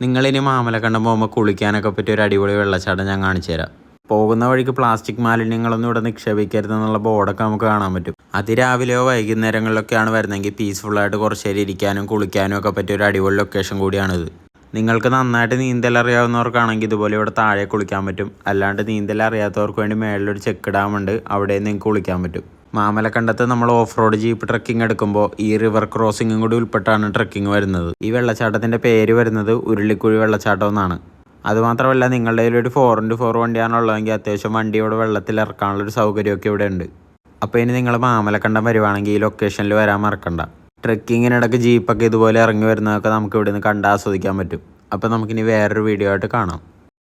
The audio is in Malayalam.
നിങ്ങളിനി മാമലക്കണ്ടം പോകുമ്പോൾ കുളിക്കാനൊക്കെ പറ്റിയ ഒരു അടിപൊളി വെള്ളച്ചാട്ടം ഞാൻ കാണിച്ചു തരാം. പോകുന്ന വഴിക്ക് പ്ലാസ്റ്റിക് മാലിന്യങ്ങളൊന്നും ഇവിടെ നിക്ഷേപിക്കരുതെന്നുള്ള ബോർഡൊക്കെ നമുക്ക് കാണാൻ പറ്റും. അതിരാവിലെയോ വൈകുന്നേരങ്ങളിലൊക്കെയാണ് വരുന്നതെങ്കിൽ പീസ്ഫുള്ളായിട്ട് കുറച്ച് നേരം ഇരിക്കാനും കുളിക്കാനും ഒക്കെ പറ്റിയ ഒരു അടിപൊളി ലൊക്കേഷൻ കൂടിയാണിത്. നിങ്ങൾക്ക് നന്നായിട്ട് നീന്തൽ അറിയാവുന്നവർക്കാണെങ്കിൽ ഇതുപോലെ ഇവിടെ താഴെ കുളിക്കാൻ പറ്റും. അല്ലാണ്ട് നീന്തൽ അറിയാത്തവർക്ക് വേണ്ടി മേളിലൊരു ചെക്ക് ഡാമുണ്ട്, അവിടെ നിങ്ങൾക്ക് കുളിക്കാൻ പറ്റും. മാമലക്കണ്ടത്ത് നമ്മൾ ഓഫ് റോഡ് ജീപ്പ് ട്രക്കിംഗ് എടുക്കുമ്പോൾ ഈ റിവർ ക്രോസിങ്ങും കൂടി ഉൾപ്പെട്ടാണ് ട്രക്കിംഗ് വരുന്നത്. ഈ വെള്ളച്ചാട്ടത്തിൻ്റെ പേര് വരുന്നത് ഉരുളിക്കുഴി വെള്ളച്ചാട്ടം എന്നാണ്. അതുമാത്രമല്ല, നിങ്ങളുടെ കയ്യിൽ ഒരു 4x4 വണ്ടിയാണുള്ളതെങ്കിൽ അത്യാവശ്യം വണ്ടി ഇവിടെ വെള്ളത്തിൽ ഇറക്കാനുള്ളൊരു സൗകര്യമൊക്കെ ഇവിടെ ഉണ്ട്. അപ്പോൾ ഇനി നിങ്ങൾ മാമലക്കണ്ടം വരുവാണെങ്കിൽ ഈ ലൊക്കേഷനിൽ വരാൻ മറക്കണ്ട. ട്രക്കിങ്ങിനിടയ്ക്ക് ജീപ്പൊക്കെ ഇതുപോലെ ഇറങ്ങി വരുന്നതൊക്കെ നമുക്ക് ഇവിടെ നിന്ന് കണ്ട് ആസ്വദിക്കാൻ പറ്റും. അപ്പോൾ നമുക്കിനി വേറൊരു വീഡിയോ ആയിട്ട് കാണാം.